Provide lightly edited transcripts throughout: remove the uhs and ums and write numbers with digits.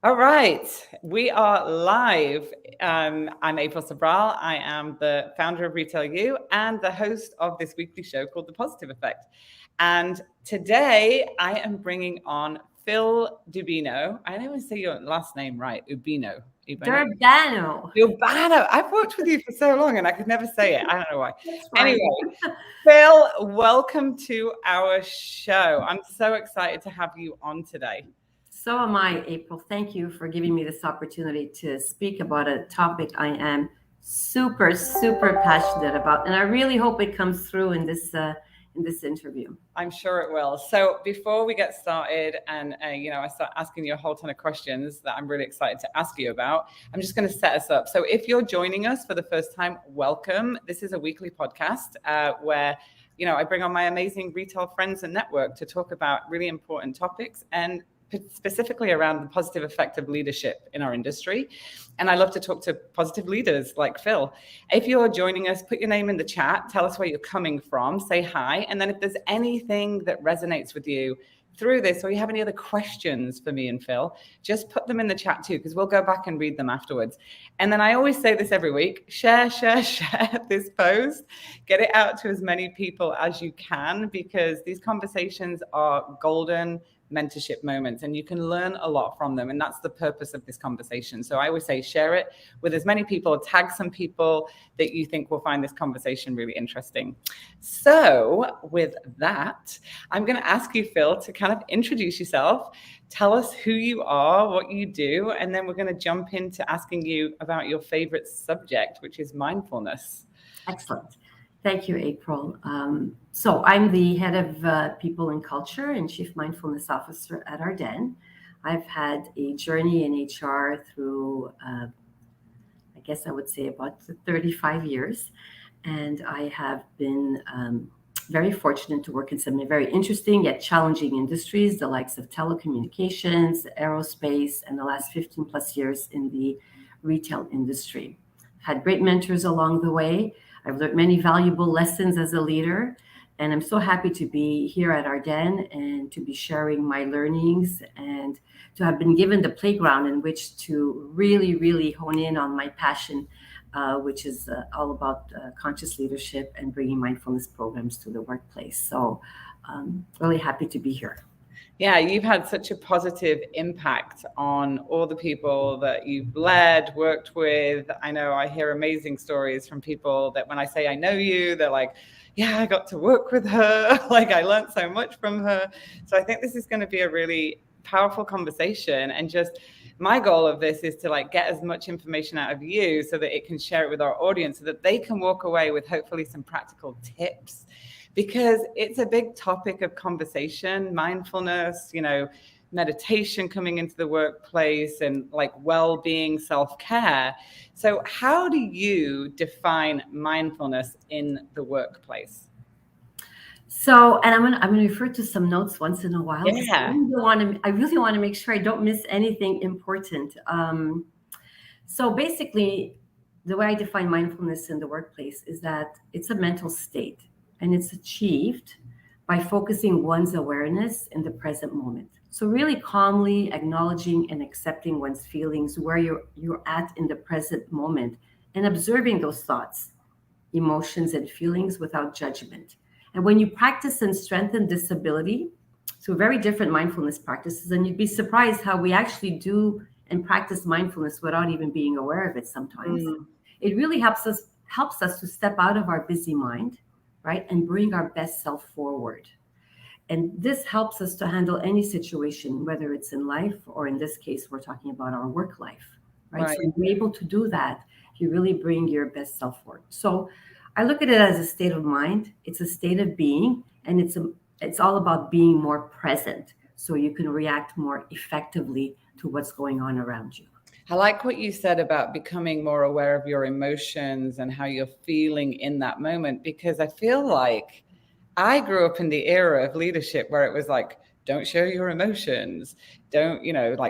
All right, we are live. I'm April Sobral. I am the founder of Retail U and the host of this weekly show called The Positive Effect. And today I am bringing on Phil Dubino. I don't even say your last name right, Ubino. Durdano. Urbano. I've worked with you for so long and I could never say it. I don't know why. That's fine. Anyway, Phil, welcome to our show. I'm so excited to have you on today. So am I, April. Thank you for giving me this opportunity to speak about a topic I am super passionate about, and I really hope it comes through in this interview. I'm sure it will. So before we get started and, I start asking you a whole ton of questions that I'm really excited to ask you about, I'm just going to set us up. So if you're joining us for the first time, welcome. This is a weekly podcast where, I bring on my amazing retail friends and network to talk about really important topics and specifically around the positive effect of leadership in our industry. And I love to talk to positive leaders like Phil. If you're joining us, put your name in the chat, tell us where you're coming from, say hi. And then if there's anything that resonates with you through this, or you have any other questions for me and Phil, just put them in the chat too, because we'll go back and read them afterwards. And then I always say this every week, share this post, get it out to as many people as you can, because these conversations are golden mentorship moments and you can learn a lot from them. And that's the purpose of this conversation. So I always say, share it with as many people, tag some people that you think will find this conversation really interesting. So with that, I'm going to ask you, Phil, to kind of introduce yourself, tell us who you are, what you do, and then we're going to jump into asking you about your favorite subject, which is mindfulness. Excellent. Thank you, April. So I'm the head of People and Culture and Chief Mindfulness Officer at Ardene. I've had a journey in HR through, I guess I would say about 35 years. And I have been very fortunate to work in some very interesting yet challenging industries, the likes of telecommunications, aerospace, and the last 15 plus years in the retail industry. Had great mentors along the way. I've learned many valuable lessons as a leader, and I'm so happy to be here at Ardene and to be sharing my learnings and to have been given the playground in which to really hone in on my passion, which is all about conscious leadership and bringing mindfulness programs to the workplace. So really happy to be here. Yeah, you've had such a positive impact on all the people that you've led, worked with. I know I hear amazing stories from people that when I say I know you, they're like, yeah, I got to work with her. Like I learned so much from her. So I think this is going to be a really powerful conversation. And just my goal of this is to get as much information out of you so that it can share it with our audience so that they can walk away with hopefully some practical tips. Because it's a big topic of conversation, mindfulness, meditation coming into the workplace and well-being, self-care. So how do you define mindfulness in the workplace? So, and I'm gonna refer to some notes once in a while. Yeah. I really want to make sure I don't miss anything important. So basically, the way I define mindfulness in the workplace is that it's a mental state. And it's achieved by focusing one's awareness in the present moment. So really calmly acknowledging and accepting one's feelings where you're at in the present moment and observing those thoughts, emotions, and feelings without judgment. And when you practice and strengthen this ability through very different mindfulness practices, and you'd be surprised how we actually do and practice mindfulness without even being aware of it sometimes. It really helps us to step out of our busy mind, right, and bring our best self forward. And this helps us to handle any situation, whether it's in life or in this case, we're talking about our work life, right? So you're able to do that, you really bring your best self forward. So I look at it as a state of mind. It's a state of being, and it's all about being more present so you can react more effectively to what's going on around you. I like what you said about becoming more aware of your emotions and how you're feeling in that moment, because I feel like I grew up in the era of leadership where it was don't show your emotions, don't,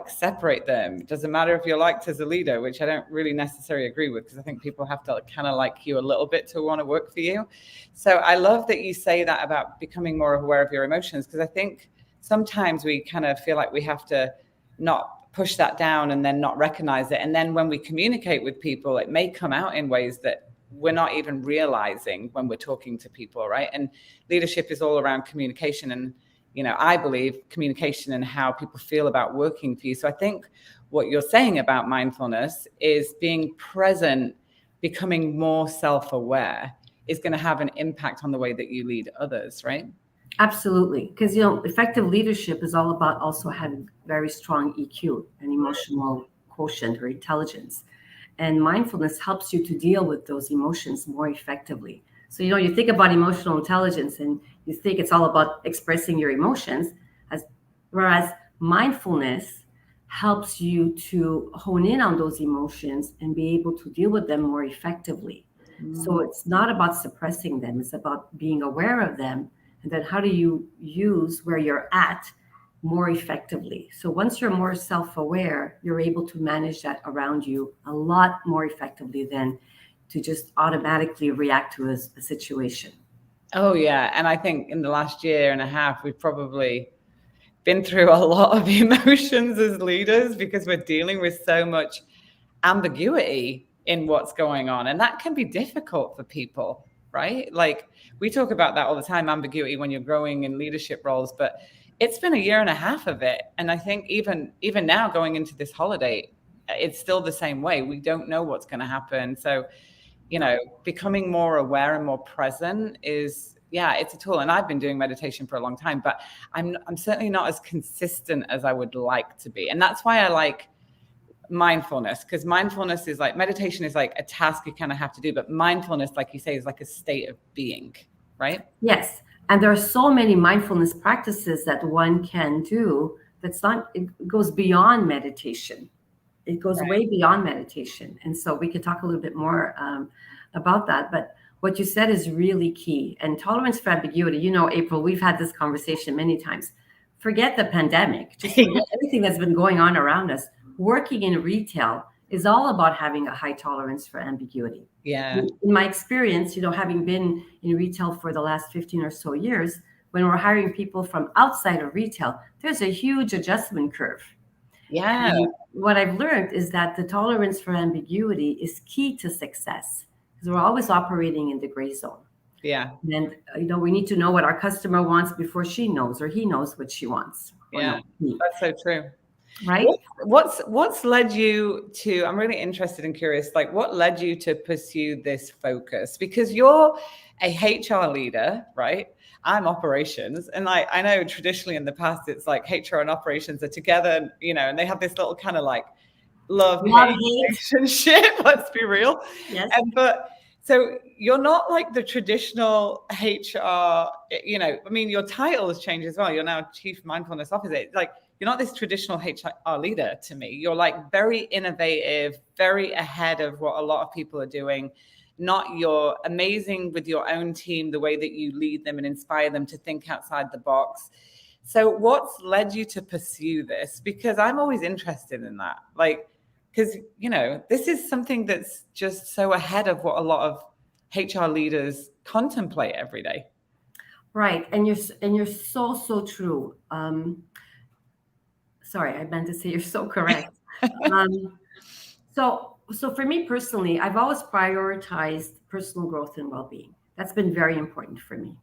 separate them. It doesn't matter if you're liked as a leader, which I don't really necessarily agree with, because I think people have to kind of like you a little bit to want to work for you. So I love that you say that about becoming more aware of your emotions, because I think sometimes we kind of feel like we have to not push that down and then not recognize it. And then when we communicate with people, it may come out in ways that we're not even realizing when we're talking to people, right? And leadership is all around communication. And, I believe communication and how people feel about working for you. So I think what you're saying about mindfulness is being present, becoming more self-aware is going to have an impact on the way that you lead others, right? Absolutely. Because, effective leadership is all about also having very strong EQ and emotional quotient or intelligence. And mindfulness helps you to deal with those emotions more effectively. So, you think about emotional intelligence and you think it's all about expressing your emotions, whereas mindfulness helps you to hone in on those emotions and be able to deal with them more effectively. So it's not about suppressing them, it's about being aware of them. And then how do you use where you're at more effectively? So once you're more self-aware, you're able to manage that around you a lot more effectively than to just automatically react to a situation. Oh, yeah. And I think in the last year and a half, we've probably been through a lot of emotions as leaders because we're dealing with so much ambiguity in what's going on. And that can be difficult for people, right? Like we talk about that all the time, ambiguity when you're growing in leadership roles, but it's been a year and a half of it. And I think even now going into this holiday, it's still the same way. We don't know what's going to happen. So, becoming more aware and more present is, it's a tool. And I've been doing meditation for a long time, but I'm certainly not as consistent as I would like to be. And that's why I like mindfulness, because mindfulness is like, meditation is like a task you kind of have to do, but mindfulness, like you say, is like a state of being, right? Yes. And there are so many mindfulness practices that one can do it goes beyond meditation. It goes way beyond meditation. And so we could talk a little bit more about that. But what you said is really key. And tolerance for ambiguity, April, we've had this conversation many times. Forget the pandemic, just forget everything that's been going on around us. Working in retail is all about having a high tolerance for ambiguity. Yeah. In my experience, having been in retail for the last 15 or so years, when we're hiring people from outside of retail, there's a huge adjustment curve. Yeah. And what I've learned is that the tolerance for ambiguity is key to success because we're always operating in the gray zone. Yeah. And, we need to know what our customer wants before she knows or he knows what she wants. Yeah, that's so true. Right. What's led you to, I'm really interested and curious, like what led you to pursue this focus? Because you're a HR leader, right? I'm operations. And I know traditionally in the past, it's like HR and operations are together, and they have this little kind of like love-hate relationship, let's be real. Yes. But so you're not like the traditional HR, your title has changed as well. You're now Chief Mindfulness Officer. Like, you're not this traditional HR leader to me. You're like very innovative, very ahead of what a lot of people are doing. You're amazing with your own team, the way that you lead them and inspire them to think outside the box. So what's led you to pursue this? Because I'm always interested in that. Like, because, this is something that's just so ahead of what a lot of HR leaders contemplate every day. Right. And you're so true. Sorry, I meant to say you're so correct. So for me personally, I've always prioritized personal growth and well-being. That's been very important for me.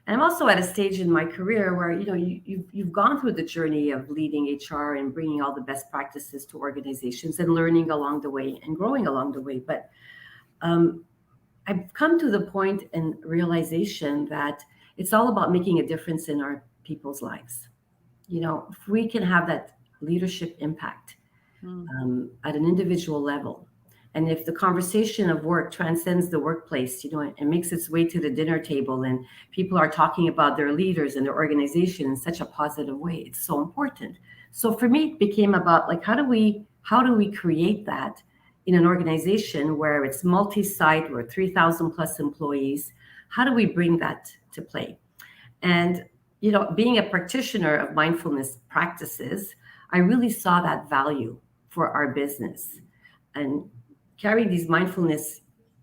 And I'm also at a stage in my career where, you've gone through the journey of leading HR and bringing all the best practices to organizations and learning along the way and growing along the way. But I've come to the point and realization that it's all about making a difference in our people's lives. If we can have that leadership impact at an individual level, and if the conversation of work transcends the workplace, it makes its way to the dinner table and people are talking about their leaders and their organization in such a positive way, it's so important. So for me, it became about like, how do we create that in an organization where it's multi-site, where 3,000 plus employees? How do we bring that to play? And, being a practitioner of mindfulness practices, I really saw that value for our business. And carrying these mindfulness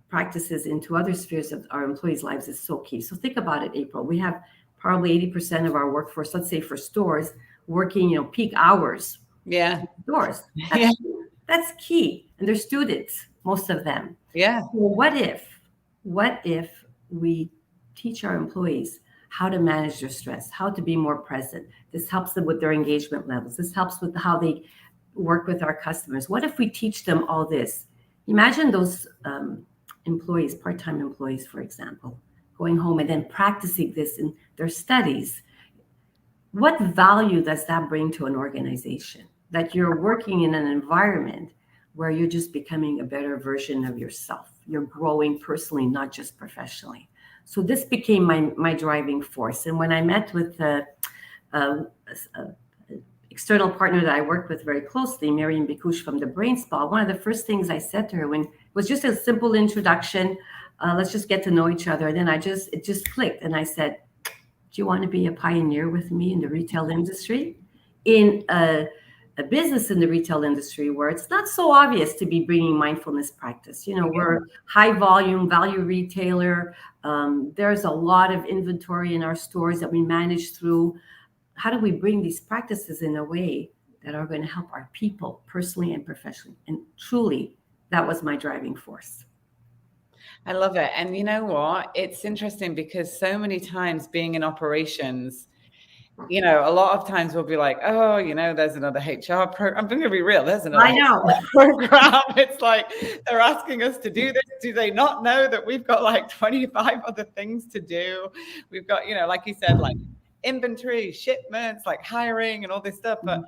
practices into other spheres of our employees' lives is so key. So think about it, April. We have probably 80% of our workforce, let's say for stores, working, peak hours. Yeah. doors. Yeah. That's key. And they're students, most of them. Yeah. So what if we teach our employees how to manage their stress, how to be more present? This helps them with their engagement levels. This helps with how they work with our customers. What if we teach them all this? Imagine those employees, part-time employees, for example, going home and then practicing this in their studies. What value does that bring to an organization? That you're working in an environment where you're just becoming a better version of yourself. You're growing personally, not just professionally. So this became my driving force. And when I met with the external partner that I worked with very closely, Marion Bikush from the Brain Spa, one of the first things I said to her when was just a simple introduction, let's just get to know each other. And then it just clicked. And I said, do you want to be a pioneer with me in the retail industry? In a business in the retail industry where it's not so obvious to be bringing mindfulness practice. You know, we're high volume, value retailer. There's a lot of inventory in our stores that we manage through. How do we bring these practices in a way that are going to help our people personally and professionally? And truly, that was my driving force. I love it. And you know what? It's interesting because so many times being in operations, you know, a lot of times we'll be like, oh, you know, there's another HR program. I'm going to be real. There's another I know. HR program. It's like they're asking us to do this. Do they not know that we've got like 25 other things to do? We've got, you know, like you said, like inventory, shipments, like hiring and all this stuff. But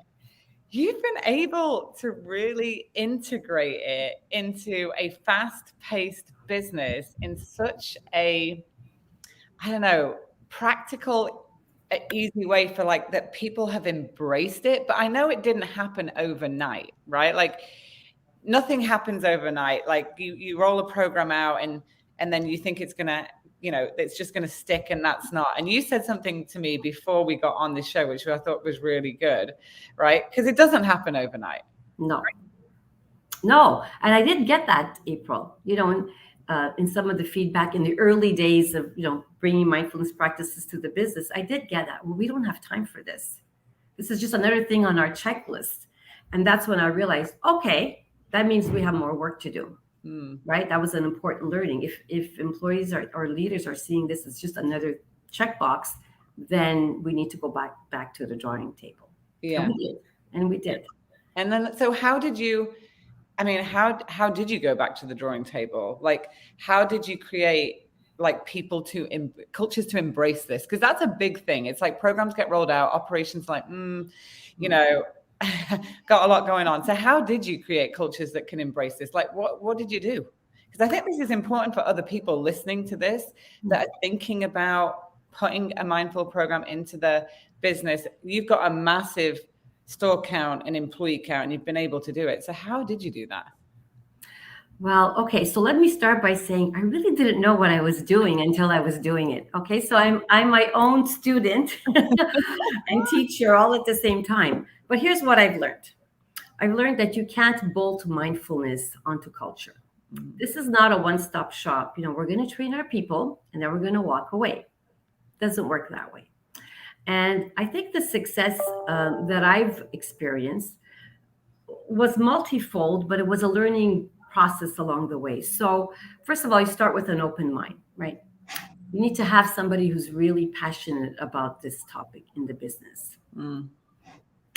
you've been able to really integrate it into a fast-paced business in such a, I don't know, practical, easy way for like that people have embraced it. But I know it didn't happen overnight, right? Like nothing happens overnight. Like you roll a program out and then you think it's gonna, you know, it's just gonna stick, and that's not. And you said something to me before we got on this show, which I thought was really good, right? Because it doesn't happen overnight. No. No. And I did get that, April. You know, in some of the feedback in the early days of, you know, bringing mindfulness practices to the business, I did get that. Well, we don't have time for this. This is just another thing on our checklist. And that's when I realized, okay, that means we have more work to do. Right? That was an important learning. If employees or leaders are seeing this as just another checkbox, then we need to go back to the drawing table. Yeah. And we did. And then, so how did you, I mean, how did you go back to the drawing table? Like, how did you create like people cultures to embrace this? Because that's a big thing. It's like programs get rolled out, operations like, you know, got a lot going on. So how did you create cultures that can embrace this? Like, what did you do? Because I think this is important for other people listening to this that are thinking about putting a mindful program into their business. You've got a massive store count and employee count, and you've been able to do it. So how did you do that? Well, okay, so let me start by saying I really didn't know what I was doing until I was doing it. Okay, so I'm my own student and teacher all at the same time. But here's what I've learned. I've learned that you can't bolt mindfulness onto culture. This is not a one-stop shop. You know, we're going to train our people and then we're going to walk away. Doesn't work that way. And I think the success that I've experienced was multifold, but it was a learning process along the way. So first of all, you start with an open mind, right? You need to have somebody who's really passionate about this topic in the business.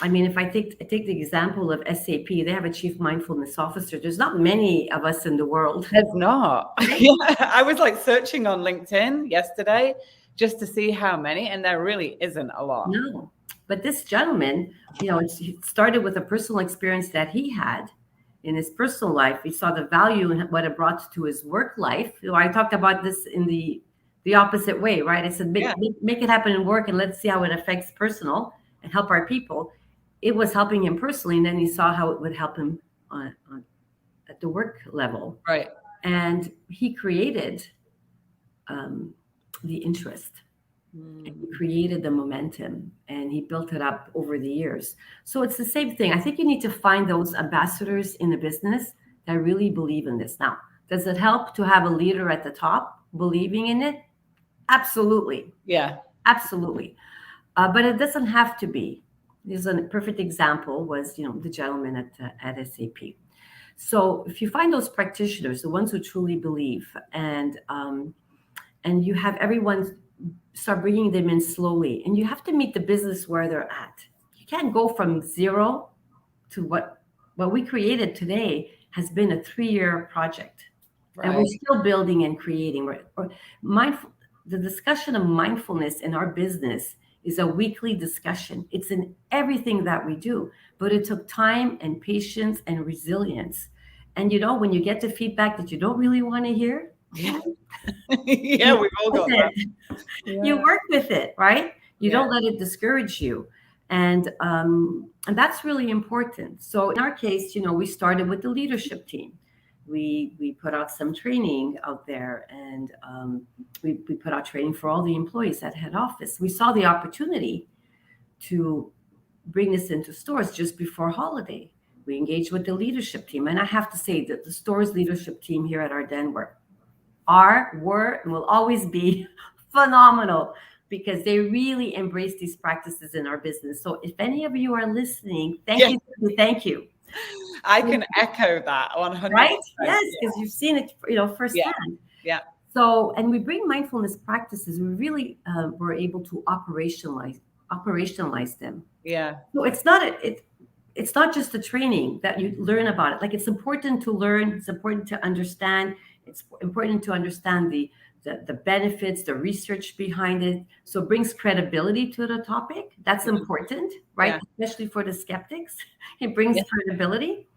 I mean, if I take the example of SAP, they have a chief mindfulness officer. There's not many of us in the world. There's not. Yeah, I was like searching on LinkedIn yesterday just to see how many, and there really isn't a lot. No, but this gentleman, you know, it started with a personal experience that he had in his personal life. He saw the value in what it brought to his work life. You know, I talked about this in the opposite way, right? I said, make it happen in work and let's see how it affects personal and help our people. It was helping him personally, and then he saw how it would help him at the work level. Right. And he created the interest. And he created the momentum, and he built it up over the years. So it's the same thing. I think you need to find those ambassadors in the business that really believe in this. Now, does it help to have a leader at the top believing in it? Absolutely. Yeah. Absolutely. But it doesn't have to be. There's a perfect example was, the gentleman at SAP. So if you find those practitioners, the ones who truly believe, and you have everyone start bringing them in slowly, and you have to meet the business where they're at. You can't go from zero to what we created today has been a 3-year project, and we're Right. still building and creating. Or mindful, the discussion of mindfulness in our business is a weekly discussion. It's in everything that we do, but it took time and patience and resilience. And when you get the feedback that you don't really want to hear, Yeah. you Yeah, we've all work got with that. it. You Yeah. work with it, right? You Yeah. don't let it discourage you. And that's really important. So in our case, we started with the leadership team. We put out some training out there, and we put out training for all the employees at head office. We saw the opportunity to bring this into stores just before holiday. We engaged with the leadership team, and I have to say that the stores leadership team here at Ardene were and will always be phenomenal, because they really embrace these practices in our business. So if any of you are listening, thank Yeah. you, thank you. I can echo that 100%. Right? Yes, because you've seen it, Yeah. firsthand. Yeah. So, and we bring mindfulness practices. We really were able to operationalize them. Yeah. So it's not just the training that you learn about it. Like, it's important to learn. It's important to understand. It's important to understand the benefits, the research behind it. So it brings credibility to the topic. That's important, right? Yeah. Especially for the skeptics. It brings Yeah. credibility.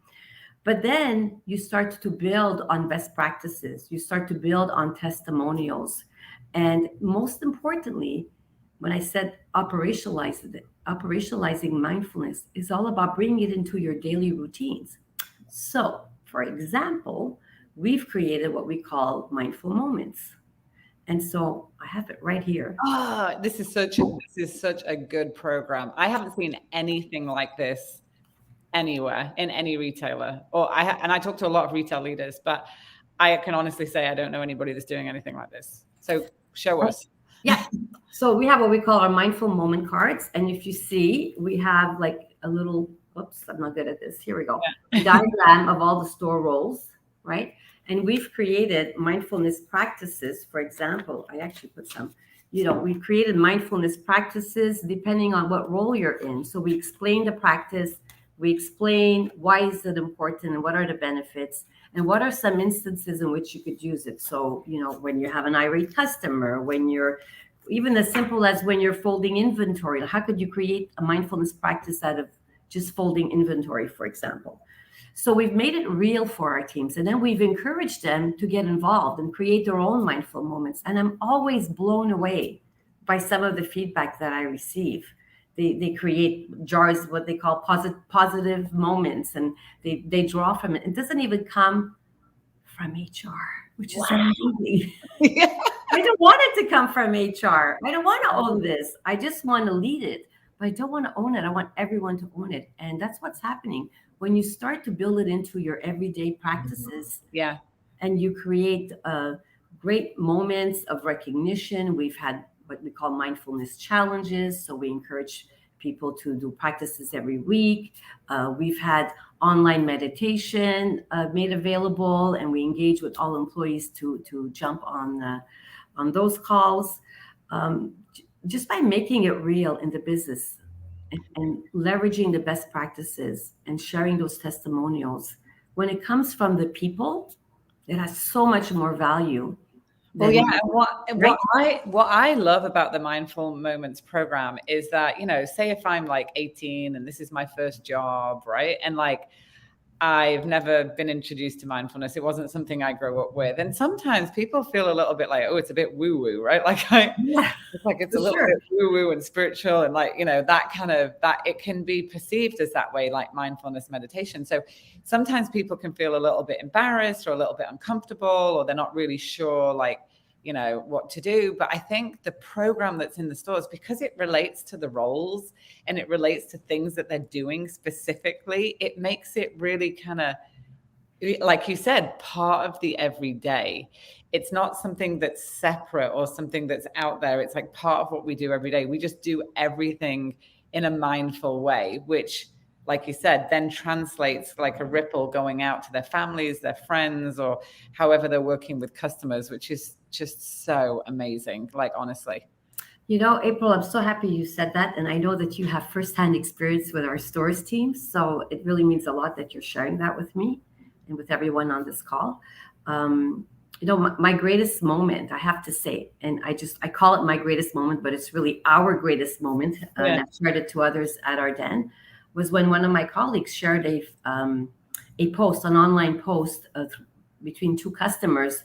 But then you start to build on best practices. You start to build on testimonials. And most importantly, when I said operationalizing mindfulness is all about bringing it into your daily routines. So, for example, we've created what we call mindful moments. And so I have it right here. Ah, this is such a good program. I haven't seen anything like this anywhere in any retailer. And I talk to a lot of retail leaders, but I can honestly say I don't know anybody that's doing anything like this. So show us. Yeah. So we have what we call our mindful moment cards. And if you see, we have like a little, oops, I'm not good at this. Here we go. A diagram of all the store roles, right? And we've created mindfulness practices. For example, I actually put some, we've created mindfulness practices depending on what role you're in. So we explain the practice, we explain why is it important and what are the benefits, and what are some instances in which you could use it. So, when you have an irate customer, when you're even as simple as when you're folding inventory, how could you create a mindfulness practice out of just folding inventory, for example? So we've made it real for our teams, and then we've encouraged them to get involved and create their own mindful moments. And I'm always blown away by some of the feedback that I receive. They create jars, what they call positive moments, and they draw from it. It doesn't even come from HR, which is amazing. Yeah. I don't want it to come from HR. I don't want to own this. I just want to lead it, but I don't want to own it. I want everyone to own it. And that's what's happening when you start to build it into your everyday practices. Yeah. And you create great moments of recognition. We've had what we call mindfulness challenges. So we encourage people to do practices every week. We've had online meditation made available, and we engage with all employees to jump on those calls, just by making it real in the business, and leveraging the best practices and sharing those testimonials. When it comes from the people, it has so much more value. Well, yeah. And what I love about the Mindful Moments program is that, say if I'm like 18 and this is my first job, right? And like, I've never been introduced to mindfulness. It wasn't something I grew up with. And sometimes people feel a little bit like, oh, it's a bit woo-woo, right? Like it's a little bit woo-woo and spiritual, and like, that it can be perceived as that way, like mindfulness meditation. So sometimes people can feel a little bit embarrassed or a little bit uncomfortable, or they're not really sure, like, what to do. But I think the program that's in the stores, because it relates to the roles and it relates to things that they're doing specifically, it makes it really kind of, like you said, part of the everyday. It's not something that's separate or something that's out there. It's like part of what we do every day. We just do everything in a mindful way, which, like you said, then translates like a ripple going out to their families, their friends, or however they're working with customers, which is just so amazing. Like, honestly. April, I'm so happy you said that. And I know that you have firsthand experience with our stores team. So it really means a lot that you're sharing that with me and with everyone on this call. My greatest moment, I have to say, and I call it my greatest moment, but it's really our greatest moment. And I've shared it to others at Ardene, was when one of my colleagues shared a post, an online post between two customers.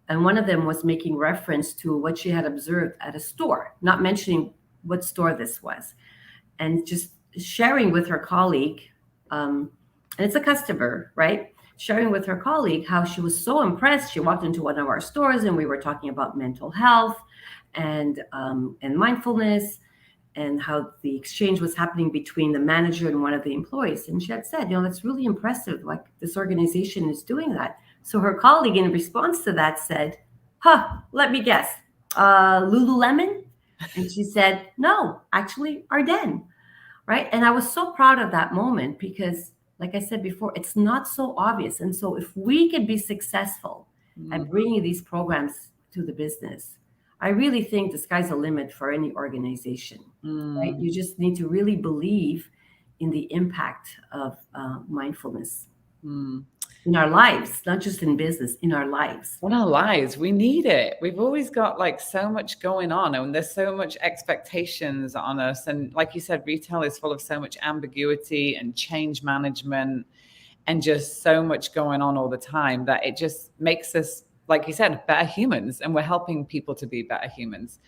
And one of them was making reference to what she had observed at a store, not mentioning what store this was, and just sharing with her colleague, and it's a customer, right? Sharing with her colleague how she was so impressed. She walked into one of our stores and we were talking about mental health and mindfulness, and how the exchange was happening between the manager and one of the employees. And she had said, that's really impressive. Like, this organization is doing that. So her colleague, in response to that, said, let me guess, Lululemon? And she said, no, actually Ardene, right? And I was so proud of that moment because, like I said before, it's not so obvious. And so if we could be successful at bringing these programs to the business, I really think the sky's the limit for any organization, right? You just need to really believe in the impact of mindfulness in our lives, not just in business, in our lives. In our lives, we need it. We've always got like so much going on, and there's so much expectations on us. And like you said, retail is full of so much ambiguity and change management and just so much going on all the time that it just makes us, like you said, better humans, and we're helping people to be better humans.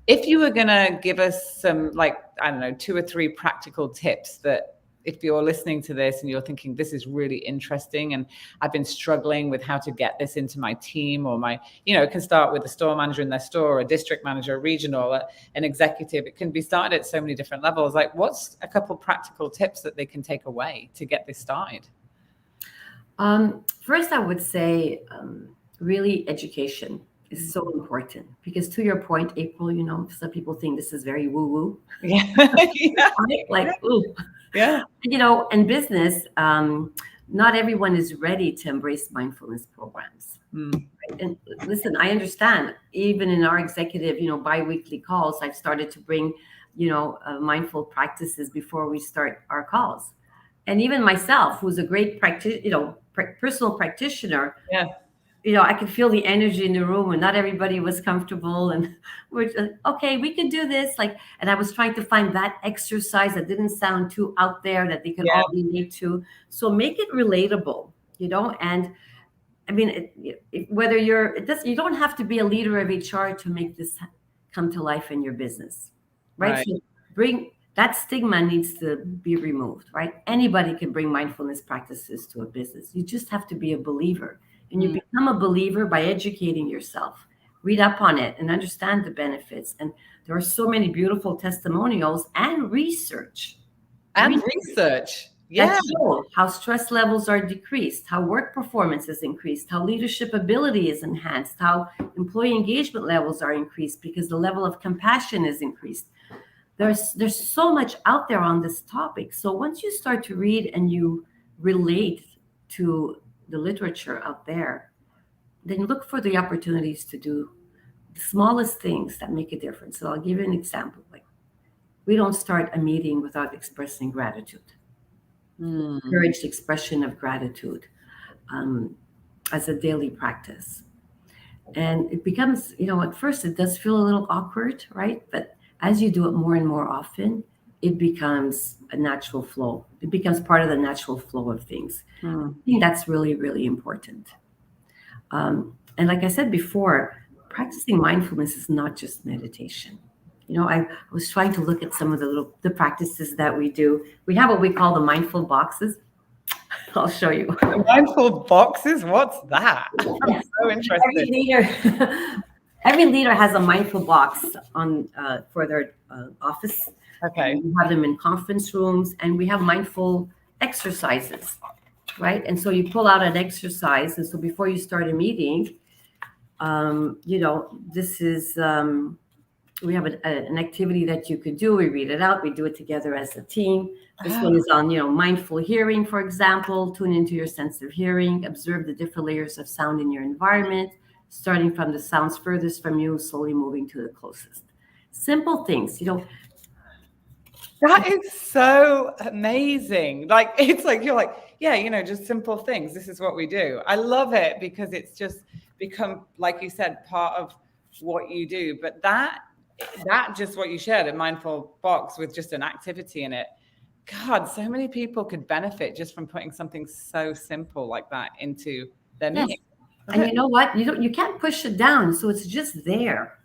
If you were going to give us some, like, I don't know, 2 or 3 practical tips that if you're listening to this and you're thinking this is really interesting and I've been struggling with how to get this into my team, or my, it can start with a store manager in their store, a district manager, a regional, an executive. It can be started at so many different levels. Like, what's a couple practical tips that they can take away to get this started? First, I would say really education is so important, because to your point, April, some people think this is very woo-woo. Yeah. Like, ooh. Yeah. In business, not everyone is ready to embrace mindfulness programs. Right? And listen, I understand, even in our executive, bi-weekly calls, I've started to bring, mindful practices before we start our calls. And even myself, who's a great personal practitioner, I could feel the energy in the room, and not everybody was comfortable. And we're just, okay, we could do this. And I was trying to find that exercise that didn't sound too out there, that they could all relate to. So make it relatable, And I mean, whether you don't have to be a leader of HR to make this come to life in your business, right? So that stigma needs to be removed, right? Anybody can bring mindfulness practices to a business. You just have to be a believer. And you become a believer by educating yourself, read up on it, and understand the benefits. And there are so many beautiful testimonials and research. Yeah. That show how stress levels are decreased, how work performance is increased, how leadership ability is enhanced, how employee engagement levels are increased because the level of compassion is increased. There's so much out there on this topic. So once you start to read and you relate to the literature out there, then look for the opportunities to do the smallest things that make a difference. So I'll give you an example. Like, we don't start a meeting without expressing gratitude. Encourage the expression of gratitude as a daily practice. And it becomes, at first it does feel a little awkward, right? But as you do it more and more often, it becomes a natural flow. It becomes part of the natural flow of things. I think that's really, really important. And like I said before, practicing mindfulness is not just meditation. I was trying to look at some of the practices that we do. We have what we call the mindful boxes. I'll show you. The mindful boxes? What's that? I'm so interested. Every leader has a mindful box on for their office. Okay. We have them in conference rooms, and we have mindful exercises, right? And so you pull out an exercise, and so before you start a meeting, this is We have an activity that you could do. We read it out. We do it together as a team. This one is on, mindful hearing, for example. Tune into your sense of hearing. Observe the different layers of sound in your environment, starting from the sounds furthest from you, slowly moving to the closest. Simple things, That is so amazing. Like, it's like, you're like, yeah, just simple things. This is what we do. I love it because it's just become, like you said, part of what you do. But that just what you shared, a mindful box with just an activity in it. God, so many people could benefit just from putting something so simple like that into their Yes. meeting. And you know what? You can't push it down, so it's just there.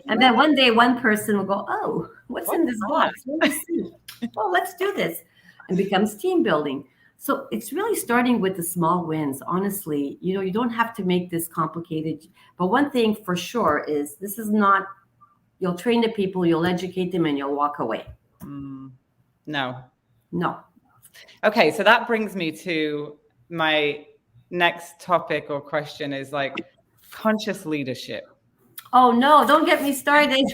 And then one day, one person will go, "Oh, what's in this box? Let me see. Oh, let's do this," and becomes team building. So it's really starting with the small wins. Honestly, you don't have to make this complicated. But one thing for sure is this is not. You'll train the people, you'll educate them, and you'll walk away. No. Okay, so that brings me to my next topic or question is like conscious leadership. Oh no, don't get me started.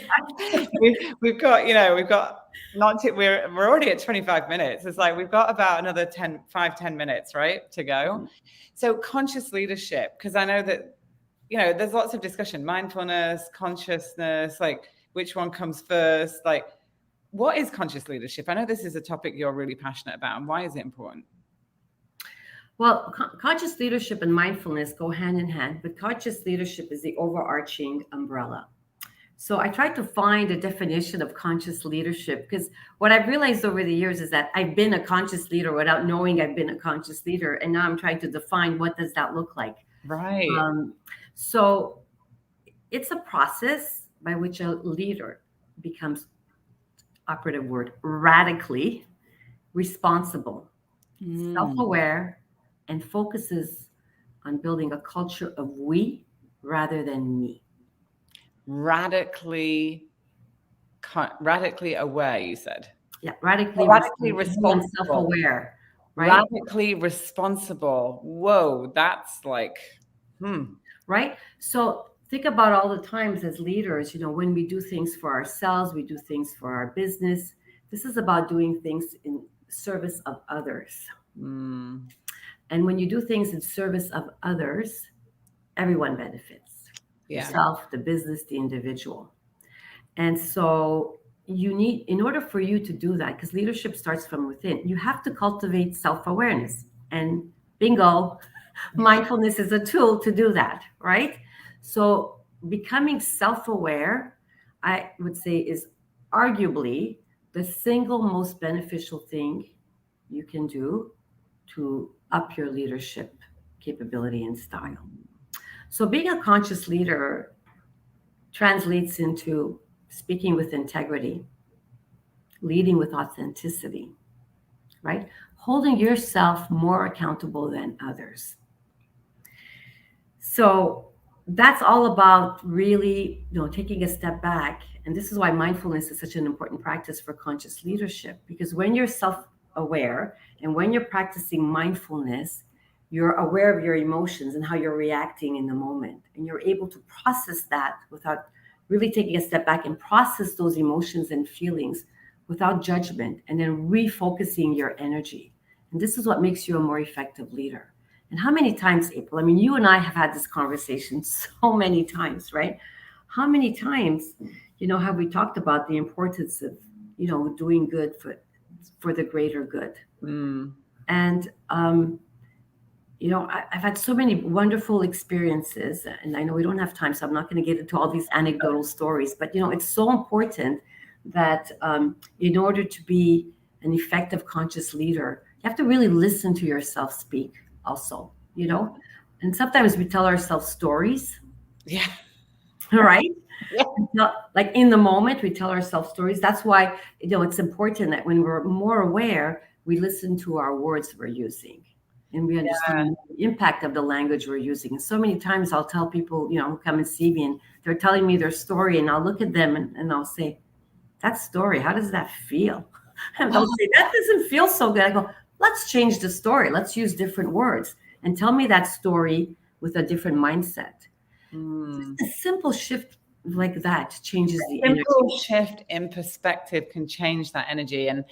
we've got we're already at 25 minutes. It's like we've got about another 10 minutes, right, to go. So conscious leadership, because I know that there's lots of discussion, mindfulness, consciousness, like which one comes first, like what is conscious leadership? I know this is a topic you're really passionate about, and why is it important? Well, conscious leadership and mindfulness go hand in hand, but conscious leadership is the overarching umbrella. So I tried to find a definition of conscious leadership because what I've realized over the years is that I've been a conscious leader without knowing I've been a conscious leader. And now I'm trying to define what does that look like. Right. So it's a process by which a leader becomes, operative word, radically responsible, self-aware, and focuses on building a culture of we rather than me. Radically aware, you said? Yeah, radically responsible and self-aware, right? Radically responsible. Whoa, that's like, Right? So think about all the times as leaders, when we do things for ourselves, we do things for our business. This is about doing things in service of others. And when you do things in service of others, everyone benefits. Yourself, the business, the individual. And so in order for you to do that, because leadership starts from within, you have to cultivate self-awareness. And bingo, mindfulness is a tool to do that, right? So becoming self-aware, I would say, is arguably the single most beneficial thing you can do to up your leadership capability and style. So being a conscious leader translates into speaking with integrity, leading with authenticity, right? Holding yourself more accountable than others. So that's all about really, taking a step back. And this is why mindfulness is such an important practice for conscious leadership, because when you're self-aware and when you're practicing mindfulness, you're aware of your emotions and how you're reacting in the moment. And you're able to process that without really taking a step back and process those emotions and feelings without judgment, and then refocusing your energy. And this is what makes you a more effective leader. And how many times, April, I mean, you and I have had this conversation so many times, right? How many times, have we talked about the importance of, doing good for the greater good? And, I've had so many wonderful experiences, and I know we don't have time, so I'm not going to get into all these anecdotal stories, but, it's so important that in order to be an effective conscious leader, you have to really listen to yourself speak also, and sometimes we tell ourselves stories. Yeah. Right? Yeah. Not like in the moment, we tell ourselves stories. That's why, it's important that when we're more aware, we listen to our words we're using. And we understand the impact of the language we're using. And so many times I'll tell people, who come and see me and they're telling me their story, and I'll look at them and I'll say, that story, how does that feel? And they'll say, that doesn't feel so good. I go, let's change the story. Let's use different words and tell me that story with a different mindset. Just a simple shift like that changes the energy. Simple shift in perspective can change that energy. And,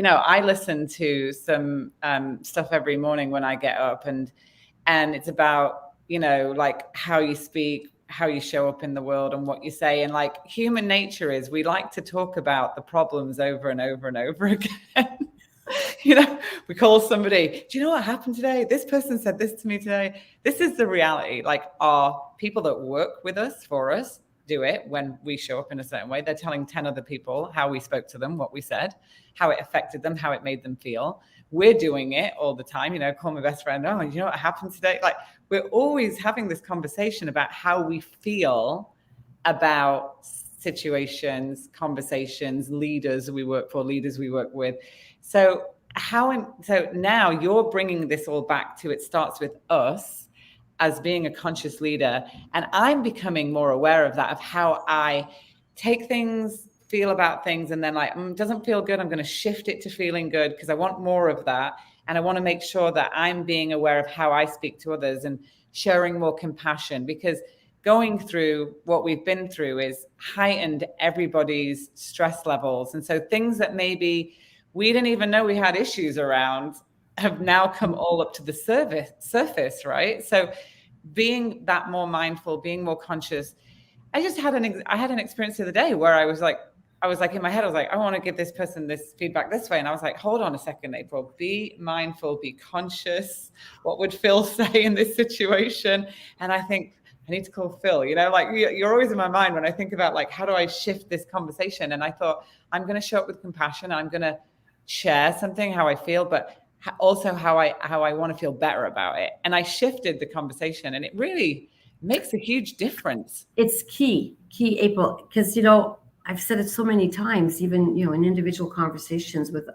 I listen to some stuff every morning when I get up, and it's about, like how you speak, how you show up in the world, and what you say. And like human nature is, we like to talk about the problems over and over and over again. We call somebody, do you know what happened today? This person said this to me today. This is the reality. Like, our people that work with us, for us, do it when we show up in a certain way. They're telling 10 other people how we spoke to them, what we said, how it affected them, how it made them feel. We're doing it all the time. Call my best friend. Oh, you know what happened today? Like, we're always having this conversation about how we feel about situations, conversations, leaders we work for, leaders we work with. So now you're bringing this all back to, it starts with us as being a conscious leader. And I'm becoming more aware of that, of how I take things, feel about things, and then like, doesn't feel good. I'm going to shift it to feeling good because I want more of that. And I want to make sure that I'm being aware of how I speak to others and sharing more compassion, because going through what we've been through is heightened everybody's stress levels. And so things that maybe we didn't even know we had issues around have now come all up to the surface, right? So being that more mindful, being more conscious. I had an experience the other day where I was like in my head, I was like, I want to give this person this feedback this way. And I was like, hold on a second, April, be mindful, be conscious. What would Phil say in this situation? And I think, I need to call Phil, like you're always in my mind when I think about like, how do I shift this conversation? And I thought, I'm going to show up with compassion. I'm going to share something, how I feel, but also how I want to feel better about it. And I shifted the conversation, and it really makes a huge difference. It's key, April, because, I've said it so many times, even, in individual conversations with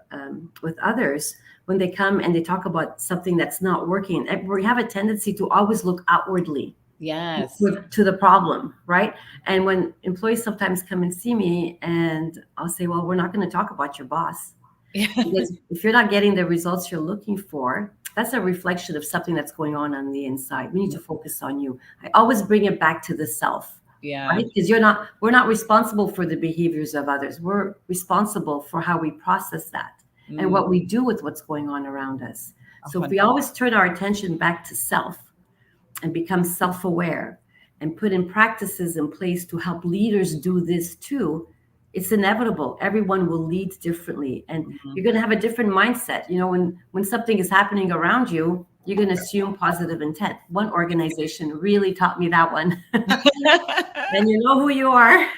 others, when they come and they talk about something that's not working, we have a tendency to always look outwardly. Yes. To the problem, right? And when employees sometimes come and see me, and I'll say, well, we're not going to talk about your boss. Yeah. Because if you're not getting the results you're looking for, that's a reflection of something that's going on the inside. We need to focus on you. I always bring it back to the self. Yeah. Right? Because we're not responsible for the behaviors of others. We're responsible for how we process that and what we do with what's going on around us. So if we always turn our attention back to self and become self-aware and put in practices in place to help leaders do this too, it's inevitable. Everyone will lead differently, and you're going to have a different mindset. When something is happening around you, you're going to assume positive intent. One organization really taught me that one. And you know who you are.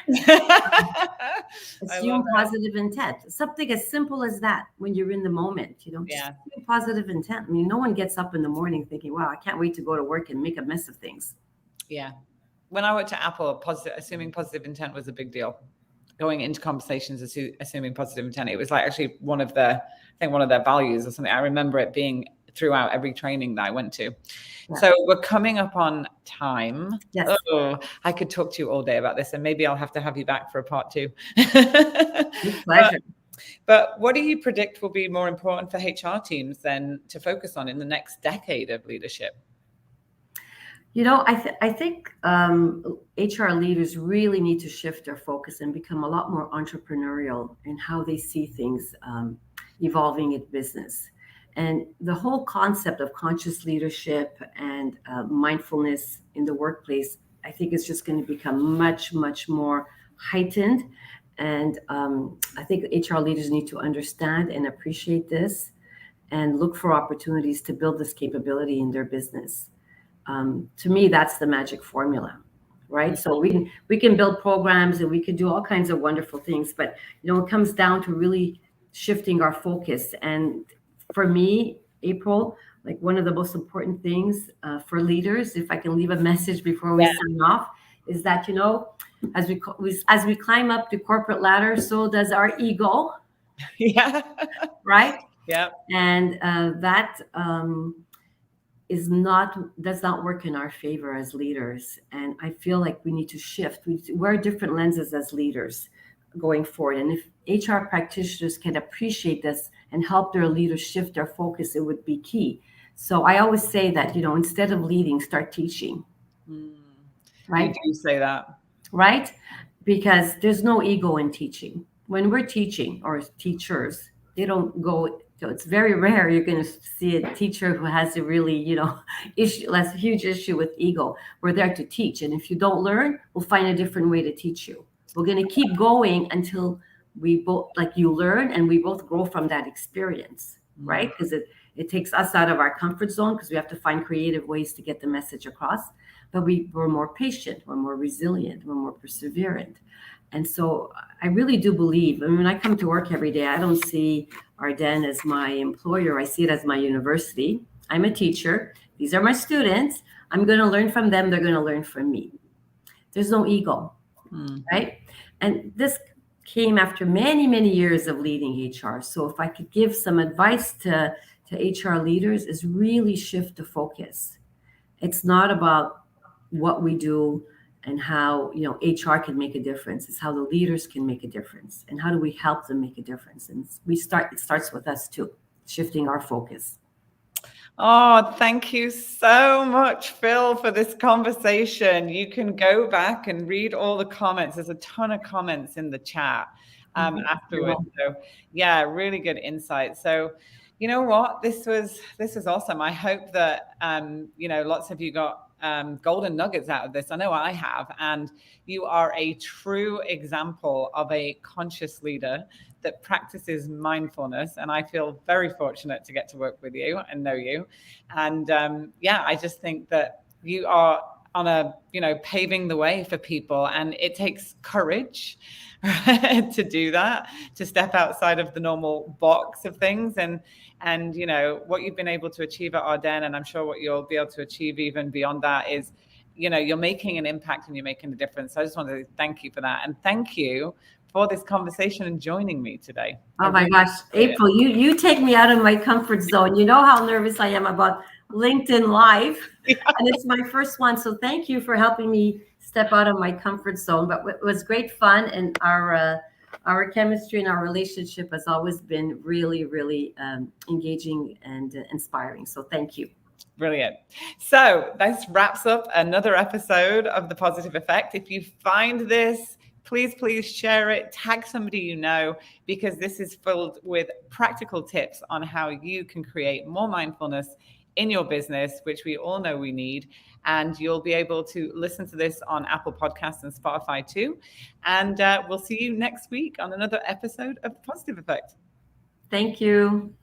Assume positive intent. Something as simple as that when you're in the moment, just assume positive intent. I mean, no one gets up in the morning thinking, wow, I can't wait to go to work and make a mess of things. Yeah. When I worked at Apple, assuming positive intent was a big deal. Going into conversations, assuming positive intent. It was like actually one of their values or something. I remember it being throughout every training that I went to. Yeah. So we're coming up on time. Yes. Oh, I could talk to you all day about this, and maybe I'll have to have you back for a part 2. With pleasure. But what do you predict will be more important for HR teams then to focus on in the next decade of leadership? I think HR leaders really need to shift their focus and become a lot more entrepreneurial in how they see things evolving in business. And the whole concept of conscious leadership and mindfulness in the workplace, I think is just going to become much, much more heightened. And I think HR leaders need to understand and appreciate this and look for opportunities to build this capability in their business. To me, that's the magic formula, right? So we can build programs and we can do all kinds of wonderful things, but it comes down to really shifting our focus. And for me, April, like one of the most important things for leaders, if I can leave a message before we sign off, is that as we climb up the corporate ladder, so does our ego. Yeah. Right. Yeah. And that does not work in our favor as leaders. And I feel like we need to shift. We wear different lenses as leaders going forward. And if HR practitioners can appreciate this and help their leaders shift their focus, it would be key. So I always say that, instead of leading, start teaching. Right? You do say that. right? Because there's no ego in teaching. When we're teaching or teachers, they don't go. So it's very rare you're going to see a teacher who has a really, issue, less huge issue with ego. We're there to teach, and if you don't learn, we'll find a different way to teach you. We're going to keep going until we both, like, you learn and we both grow from that experience, right? Because it takes us out of our comfort zone because we have to find creative ways to get the message across. But we're more patient, we're more resilient, we're more perseverant. And so I really do believe, I mean, when I come to work every day, I don't see Ardene as my employer. I see it as my university. I'm a teacher. These are my students. I'm going to learn from them. They're going to learn from me. There's no ego, right? And this came after many, many years of leading HR. So if I could give some advice to HR leaders, is really shift the focus. It's not about what we do and how HR can make a difference. It's how the leaders can make a difference, and how do we help them make a difference. And it starts with us too, shifting our focus. Oh, thank you so much, Phil, for this conversation. You can go back and read all the comments. There's a ton of comments in the chat afterwards. So yeah, really good insight. So you know what? This was awesome. I hope that lots of you got golden nuggets out of this. I know I have. And you are a true example of a conscious leader that practices mindfulness. And I feel very fortunate to get to work with you and know you. And I just think that you are on a, paving the way for people. And it takes courage to do that, to step outside of the normal box of things. And what you've been able to achieve at Ardene, and I'm sure what you'll be able to achieve even beyond that, is you're making an impact and you're making a difference. So I just wanted to thank you for that, and thank you for this conversation and joining me today. Oh my gosh, April, you take me out of my comfort zone. You know how nervous I am about LinkedIn Live, and it's my first one. So thank you for helping me step out of my comfort zone. But it was great fun, and our chemistry and our relationship has always been really, really engaging and inspiring. So thank you. Brilliant. So this wraps up another episode of The Positive Effect. If you find this, please share it, tag somebody you know, because this is filled with practical tips on how you can create more mindfulness in your business, which we all know we need. And you'll be able to listen to this on Apple Podcasts and Spotify too. And we'll see you next week on another episode of The Positive Effect. Thank you.